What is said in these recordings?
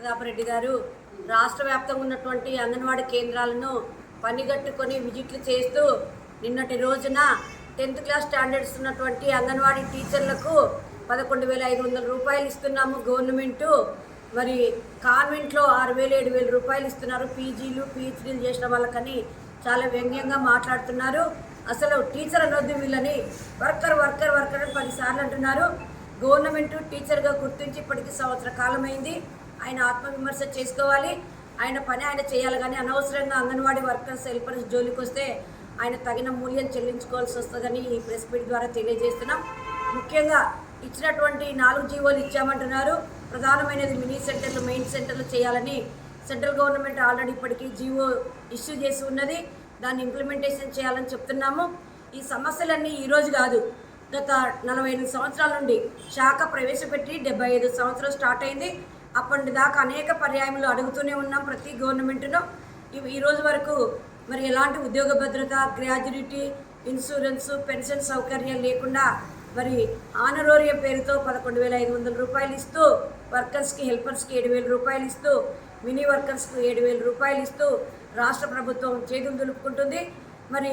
ప్రతాపరెడ్డి గారు రాష్ట్ర వ్యాప్తంగా ఉన్నటువంటి అంగన్వాడీ కేంద్రాలను పనిగట్టుకొని విజిట్లు చేస్తూ నిన్నటి రోజున 10th క్లాస్ స్టాండర్డ్స్ ఉన్నటువంటి అంగన్వాడీ టీచర్లకు 11,500 రూపాయలు ఇస్తున్నాము గవర్నమెంటు. మరి కాన్వెంట్లో 6,000 7,000 రూపాయలు ఇస్తున్నారు పీజీలు పీహెచ్డీలు చేసిన వాళ్ళకని చాలా వ్యంగ్యంగా మాట్లాడుతున్నారు. అసలు టీచర్ అనొద్దు వీళ్ళని, వర్కర్ వర్కర్ వర్కర్ అని 10 సార్లు అంటున్నారు. గవర్నమెంట్ టీచర్గా గుర్తించి ఇప్పటికీ సంవత్సర కాలమైంది. ఆయన ఆత్మవిమర్శ చేసుకోవాలి, ఆయన పని ఆయన చేయాలి. కానీ అనవసరంగా అంగన్వాడీ వర్కర్స్ హెల్పర్స్ జోలికి వస్తే ఆయన తగిన మూల్యం చెల్లించుకోవాల్సి వస్తుందని ఈ ప్రెస్ మీట్ ద్వారా తెలియజేస్తున్నాం. ముఖ్యంగా ఇచ్చినటువంటి 4 జీవోలు ఇచ్చామంటున్నారు. ప్రధానమైనది మినీ సెంటర్లు మెయిన్ సెంటర్లు చేయాలని సెంట్రల్ గవర్నమెంట్ ఆల్రెడీ ఇప్పటికీ జీవో ఇష్యూ చేసి ఉన్నది. దాన్ని ఇంప్లిమెంటేషన్ చేయాలని చెప్తున్నాము. ఈ సమస్యలన్నీ ఈరోజు కాదు, గత 45 సంవత్సరాల నుండి శాఖ ప్రవేశపెట్టి 75 సంవత్సరాలు స్టార్ట్ అయింది. అప్పటి దాకా అనేక పర్యాయములు అడుగుతూనే ఉన్నాం ప్రతి గవర్నమెంట్ను. ఈ రోజు వరకు మరి ఎలాంటి ఉద్యోగ భద్రత, గ్రాడ్యుయేటీ, ఇన్సూరెన్స్, పెన్షన్ సౌకర్యం లేకుండా మరి ఆనరోరియం పేరుతో 11,500 రూపాయలు ఇస్తూ, వర్కర్స్కి హెల్పర్స్కి 7,000 రూపాయలు ఇస్తూ, మినీ వర్కర్స్కి 7,000 రూపాయలు ఇస్తూ రాష్ట్ర ప్రభుత్వం చేతులు దులుపుకుంటుంది. మరి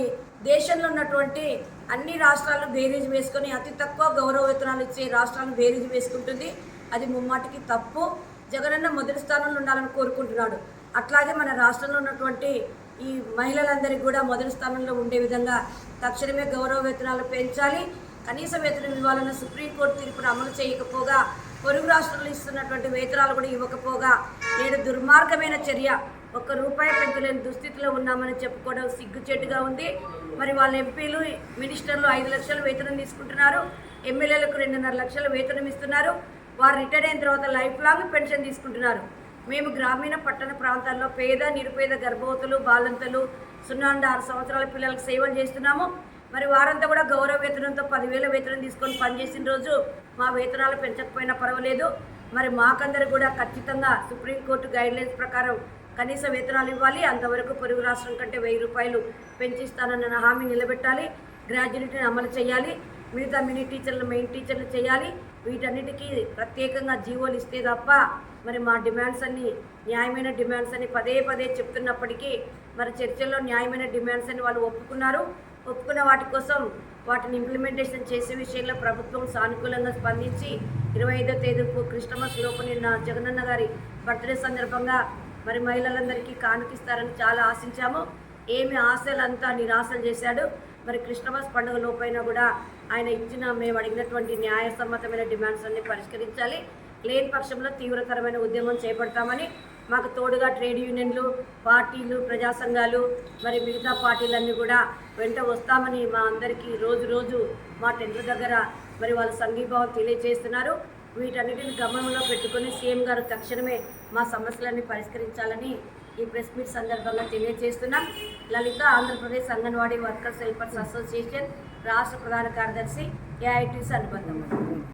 దేశంలో ఉన్నటువంటి అన్ని రాష్ట్రాలను బేరీజ్ వేసుకొని అతి తక్కువ గౌరవ వేతనాలు ఇచ్చే రాష్ట్రాలను బేరీజ్ వేసుకుంటుంది. అది ముమ్మాటికి తప్పు. జగనన్న మొదటి స్థానంలో ఉండాలని కోరుకుంటున్నాడు. అట్లాగే మన రాష్ట్రంలో ఉన్నటువంటి ఈ మహిళలందరికీ కూడా మొదటి స్థానంలో ఉండే విధంగా తక్షణమే గౌరవ వేతనాలు పెంచాలి. కనీస వేతనం ఇవ్వాలన్న సుప్రీంకోర్టు తీర్పును అమలు చేయకపోగా, పొరుగు రాష్ట్రాలు ఇస్తున్నటువంటి వేతనాలు కూడా ఇవ్వకపోగా నేడు దుర్మార్గమైన చర్య. ₹1 పెంచలేని దుస్థితిలో ఉన్నామని చెప్పుకోవడం సిగ్గుచేటుగా ఉంది. మరి వాళ్ళ ఎంపీలు మినిస్టర్లు 5 లక్షల వేతనం తీసుకుంటున్నారు, ఎమ్మెల్యేలకు 2.5 లక్షల వేతనం ఇస్తున్నారు. వారు రిటైర్ అయిన తర్వాత లైఫ్ లాంగ్ పెన్షన్ తీసుకుంటున్నారు. మేము గ్రామీణ పట్టణ ప్రాంతాల్లో పేద నిరుపేద గర్భవతులు బాలంతలు 0-6 సంవత్సరాల పిల్లలకు సేవలు చేస్తున్నాము. మరి వారంతా కూడా గౌరవ వేతనంతో 10,000 వేతనం తీసుకొని పనిచేసిన రోజు మా వేతనాలు పెంచకపోయినా పర్వాలేదు. మరి మాకందరూ కూడా ఖచ్చితంగా సుప్రీంకోర్టు గైడ్లైన్స్ ప్రకారం కనీస వేతనాలు ఇవ్వాలి. అంతవరకు పొరుగు రాష్ట్రం కంటే 1,000 రూపాయలు పెంచిస్తానన్న హామీ నిలబెట్టాలి. గ్రాడ్యుయేటీని అమలు చేయాలి. మిగతా మినీ టీచర్లు మెయిన్ టీచర్లు చేయాలి. వీటన్నిటికీ ప్రత్యేకంగా జీవోలు ఇస్తే తప్ప మరి మా డిమాండ్స్ అన్ని న్యాయమైన డిమాండ్స్ అని పదే పదే చెప్తున్నప్పటికీ మరి చర్చల్లో న్యాయమైన డిమాండ్స్ అని వాళ్ళు ఒప్పుకున్న వాటి కోసం వాటిని ఇంప్లిమెంటేషన్ చేసే విషయంలో ప్రభుత్వం సానుకూలంగా స్పందించి 25వ తేదీకు క్రిస్టమస్ లోపు నిన్న జగనన్న గారి బర్త్డే సందర్భంగా మరి మహిళలందరికీ కానుకిస్తారని చాలా ఆశించాము. ఏమి ఆశలంతా నిరాశలు చేశాడు. మరి క్రిస్టమస్ పండుగ లోపైనా కూడా ఆయన మేము అడిగినటువంటి న్యాయసమ్మతమైన డిమాండ్స్ అన్ని పరిష్కరించాలి. లేని పక్షంలో తీవ్రతరమైన ఉద్యమం చేపడతామని, మాకు తోడుగా ట్రేడ్ యూనియన్లు, పార్టీలు, ప్రజా సంఘాలు, మరి మిగతా పార్టీలన్నీ కూడా వెంట వస్తామని మా అందరికీ రోజు మా టెంట్ల దగ్గర మరి వాళ్ళ సంఘీభావం తెలియజేస్తున్నారు. వీటన్నిటిని గమనంలో పెట్టుకొని సీఎం గారు తక్షణమే మా సమస్యలన్నీ పరిష్కరించాలని ఈ ప్రెస్ మీట్ సందర్భంగా తెలియజేస్తున్నాం. Lalitha Andhra Pradesh anganwadi workers helpers association రాష్ట్ర ప్రధాన కార్యదర్శి, AITC అనుబంధం.